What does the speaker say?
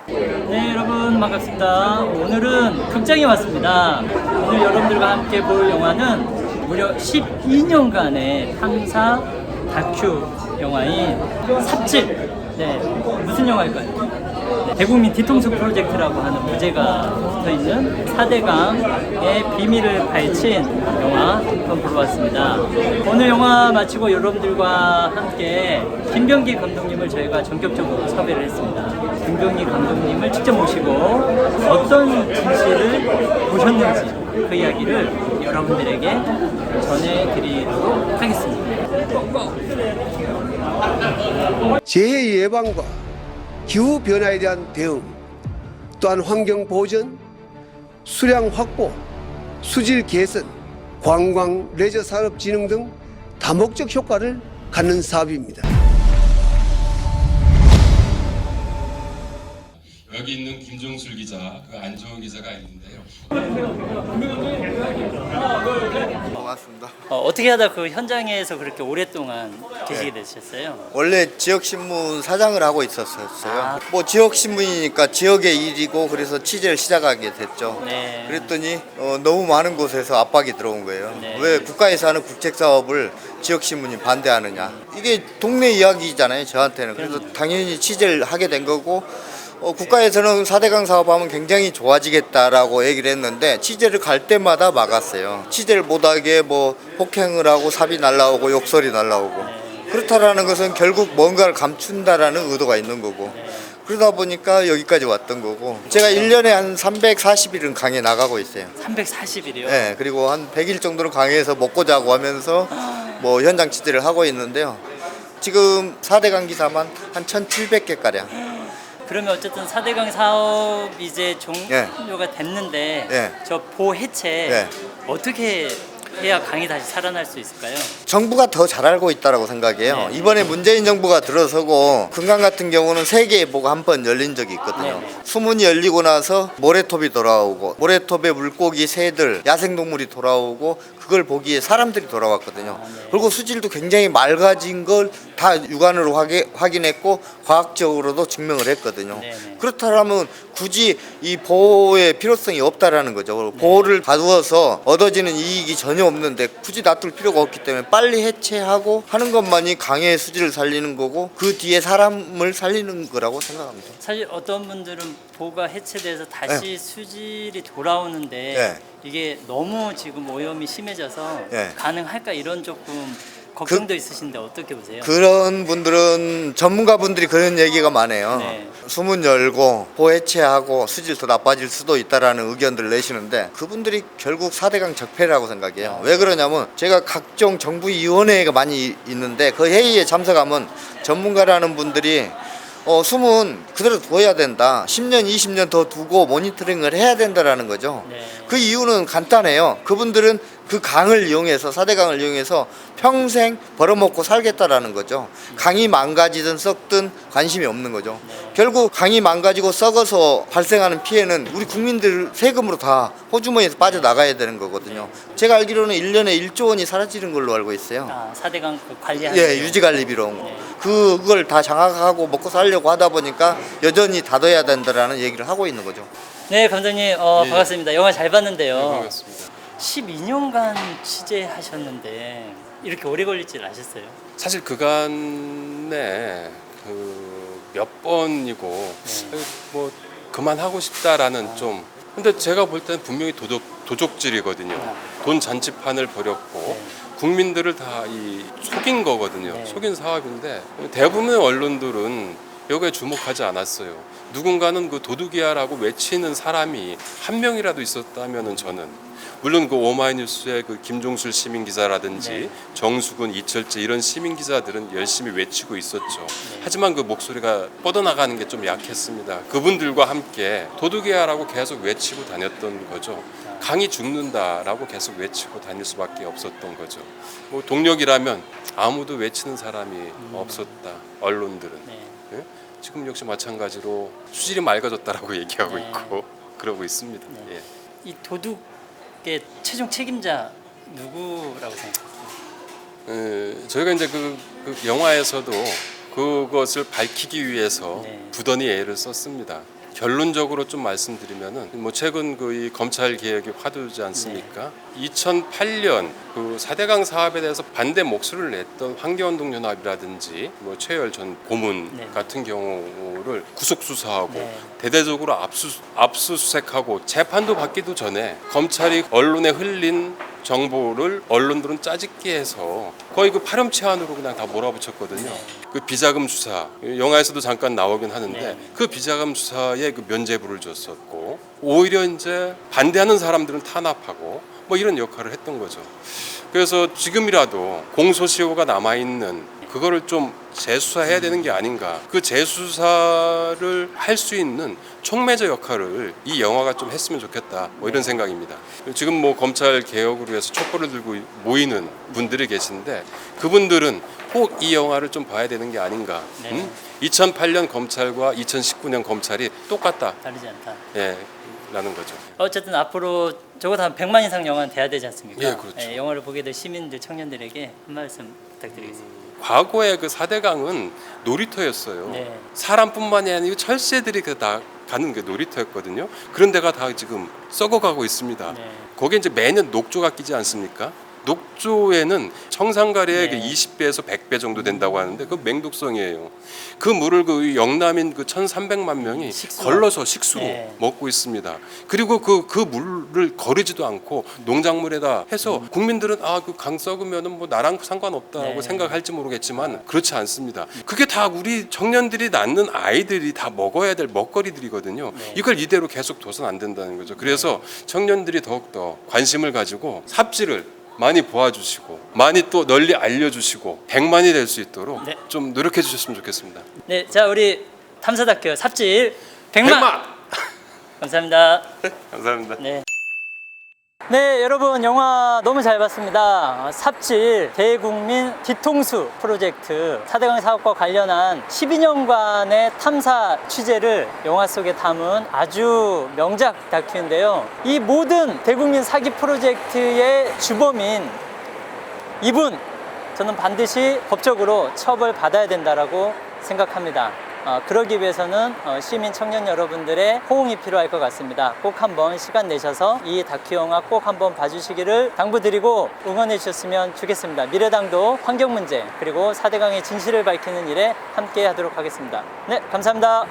네, 여러분 반갑습니다. 오늘은 극장에 왔습니다. 오늘 여러분들과 함께 볼 영화는 무려 12년간의 탐사 다큐 영화인 삽질. 네, 무슨 영화일까요? 네, 대국민 뒤통수 프로젝트라고 하는 부제가 붙어있는 4대강의 비밀을 파헤친 영화 한번 보러 왔습니다. 오늘 영화 마치고 여러분들과 함께 김병기 감독님을 저희가 전격적으로 섭외를 했습니다. 김병기 감독님을 직접 모시고 어떤 진실을 보셨는지 그 이야기를 여러분들에게 전해드리도록 하겠습니다. 재해 예방과 기후 변화에 대한 대응, 또한 환경 보전, 수량 확보, 수질 개선, 관광 레저 산업 진흥 등 다목적 효과를 갖는 사업입니다. 여기 있는 김종술 기자, 그 안정훈 기자가 있는데요. 고맙습니다. 어떻게 하다 그 현장에서 그렇게 오랫동안 계시게 되셨어요? 원래 지역신문 사장을 하고 있었어요. 아. 뭐 지역신문이니까 지역의 일이고 그래서 취재를 시작하게 됐죠. 네. 그랬더니 너무 많은 곳에서 압박이 들어온 거예요. 네. 왜 국가에서 하는 국책사업을 지역신문이 반대하느냐. 이게 동네 이야기잖아요, 저한테는. 그래서 당연히 취재를 하게 된 거고 국가에서는 4대강 사업하면 굉장히 좋아지겠다라고 얘기를 했는데 취재를 갈 때마다 막았어요. 취재를 못하게 뭐 폭행을 하고 삽이 날라오고 욕설이 날라오고 그렇다라는 것은 결국 뭔가를 감춘다라는 의도가 있는 거고 그러다 보니까 여기까지 왔던 거고 제가 1년에 한 340일은 강에 나가고 있어요. 340일이요? 네, 그리고 한 100일 정도는 강에서 먹고 자고 하면서 뭐 현장 취재를 하고 있는데요. 지금 4대강 기사만 한 1,700개가량. 그러면 어쨌든 4대강 사업 이제 예. 종료가 됐는데 예. 저 보해체 예. 어떻게 해야 강이 다시 살아날 수 있을까요? 정부가 더 잘 알고 있다고 생각해요. 네. 이번에 문재인 정부가 들어서고 금강 같은 경우는 3개의 보가 한 번 열린 적이 있거든요. 네. 수문이 열리고 나서 모래톱이 돌아오고 모래톱에 물고기, 새들, 야생동물이 돌아오고 그걸 보기에 사람들이 돌아왔거든요. 그리고 수질도 굉장히 맑아진 걸 다 육안으로 확인했고 과학적으로도 증명을 했거든요. 네, 네. 그렇다면 굳이 이 보호의 필요성이 없다라는 거죠. 보호를 가두어서 얻어지는 이익이 전혀 없는데 굳이 놔둘 필요가 없기 때문에 빨리 해체하고 하는 것만이 강의 수질을 살리는 거고 그 뒤에 사람을 살리는 거라고 생각합니다. 사실 어떤 분들은 보가 해체돼서 다시 수질이 돌아오는데 네. 이게 너무 지금 오염이 심해져서 네. 가능할까 이런 조금 걱정도 있으신데 어떻게 보세요? 그런 분들은 전문가분들이 그런 얘기가 많아요. 네. 수문 열고 보 해체하고 수질 더 나빠질 수도 있다라는 의견들을 내시는데 그분들이 결국 4대강 적폐라고 생각해요. 왜 그러냐면 제가 각종 정부위원회가 많이 있는데 그 회의에 참석하면 전문가라는 분들이 수문 그대로 두어야 된다. 10년, 20년 더 두고 모니터링을 해야 된다라는 거죠. 네. 그 이유는 간단해요. 그분들은 그 강을 이용해서 4대강을 이용해서 평생 벌어먹고 살겠다라는 거죠. 강이 망가지든 썩든 관심이 없는 거죠. 결국 강이 망가지고 썩어서 발생하는 피해는 우리 국민들 세금으로 다 호주머니에서 빠져나가야 되는 거거든요. 제가 알기로는 1년에 1조 원이 사라지는 걸로 알고 있어요. 4대강 그 관리하는 예, 유지관리 비용. 그걸 다 장악하고 먹고 살려고 하다 보니까 여전히 닫아야 된다라는 얘기를 하고 있는 거죠. 네, 감독님 반갑습니다. 영화 잘 봤는데요. 네, 반갑습니다. 12년간 취재하셨는데 이렇게 오래 걸릴 줄 아셨어요? 사실 그간에 몇 번이고 뭐 그만하고 싶다라는 좀 근데 제가 볼 때는 분명히 도적질이거든요. 돈 잔치판을 벌였고 국민들을 다 속인 거거든요. 네. 속인 사업인데 대부분의 언론들은 여기에 주목하지 않았어요. 누군가는 그 도둑이야라고 외치는 사람이 한 명이라도 있었다면은 저는 물론 그 오마이뉴스의 그 김종술 시민 기자라든지 네. 정수근, 이철재 이런 시민 기자들은 열심히 외치고 있었죠. 하지만 그 목소리가 뻗어나가는 게 좀 약했습니다. 그분들과 함께 도둑이야라고 계속 외치고 다녔던 거죠. 강이 죽는다라고 계속 외치고 다닐 수밖에 없었던 거죠. 뭐 동력이라면 아무도 외치는 사람이 없었다. 언론들은. 네. 예? 지금 역시 마찬가지로 수질이 맑아졌다라고 얘기하고 네. 있고 그러고 있습니다. 네. 예. 이 도둑의 최종 책임자 누구라고 생각하세요? 저희가 이제 그 영화에서도 그것을 밝히기 위해서 네. 부단히 애를 썼습니다. 결론적으로 좀 말씀드리면은 뭐 최근 그 이 검찰 개혁이 화두지 않습니까? 2008년 그 4대강 사업에 대해서 반대 목소리를 냈던 환경운동연합이라든지 뭐 최열 전 고문 네. 같은 경우를 구속 수사하고 네. 대대적으로 압수수색하고 재판도 받기도 전에 검찰이 언론에 흘린 정보를 언론들은 짜집기 해서 거의 그 파렴치한으로 그냥 다 몰아붙였거든요. 네. 그 비자금 수사 영화에서도 잠깐 나오긴 하는데 네. 그 비자금 수사에 그 면죄부를 줬었고 오히려 이제 반대하는 사람들은 탄압하고 뭐 이런 역할을 했던 거죠. 그래서 지금이라도 공소시효가 남아 있는 그거를 좀 재수사해야 되는 게 아닌가. 그 재수사를 할 수 있는 촉매저 역할을 이 영화가 좀 했으면 좋겠다. 뭐 이런 생각입니다. 지금 뭐 검찰 개혁을 위해서 촛불을 들고 모이는 분들이 계신데 그분들은 꼭 이 영화를 좀 봐야 되는 게 아닌가. 네. 2008년 검찰과 2019년 검찰이 똑같다. 다르지 않다. 예, 라는 거죠. 어쨌든 앞으로 적어도 한 100만 이상 영화는 돼야 되지 않습니까? 예, 그렇죠. 영화를 보게 될 시민들, 청년들에게 한 말씀 부탁드리겠습니다. 과거에 그 4대강은 놀이터였어요. 네. 사람뿐만이 아니고 철새들이 다 가는 게 놀이터였거든요. 그런 데가 다 지금 썩어가고 있습니다. 네. 거기에 이제 매년 녹조가 끼지 않습니까? 녹조에는 청산가리의 네. 그 20배에서 100배 정도 된다고 하는데 그 맹독성이에요. 그 물을 그 영남인 그 1,300만 명이 식수로. 걸러서 식수로 네. 먹고 있습니다. 그리고 그 물을 거르지도 않고 농작물에다 해서 국민들은 아 그 강 썩으면은 뭐 나랑 상관없다고 네. 생각할지 모르겠지만 그렇지 않습니다. 그게 다 우리 청년들이 낳는 아이들이 다 먹어야 될 먹거리들이거든요. 네. 이걸 이대로 계속 둬선 안 된다는 거죠. 그래서 청년들이 더욱더 관심을 가지고 삽질을 많이 보아주시고 많이 또 널리 알려주시고 100만이 될 수 있도록 네. 좀 노력해 주셨으면 좋겠습니다. 네, 자 우리 탐사다큐 삽질 100만! 감사합니다. 감사합니다. 네. 네, 여러분 영화 너무 잘 봤습니다. 삽질 대국민 뒤통수 프로젝트 4대강 사업과 관련한 12년간의 탐사 취재를 영화 속에 담은 아주 명작 다큐인데요. 이 모든 대국민 사기 프로젝트의 주범인 이분, 저는 반드시 법적으로 처벌받아야 된다라고 생각합니다. 그러기 위해서는 시민 청년 여러분들의 호응이 필요할 것 같습니다. 꼭 한번 시간 내셔서 이 다큐 영화 꼭 한번 봐주시기를 당부드리고 응원해 주셨으면 좋겠습니다. 미래당도 환경 문제 그리고 4대강의 진실을 밝히는 일에 함께 하도록 하겠습니다. 네, 감사합니다.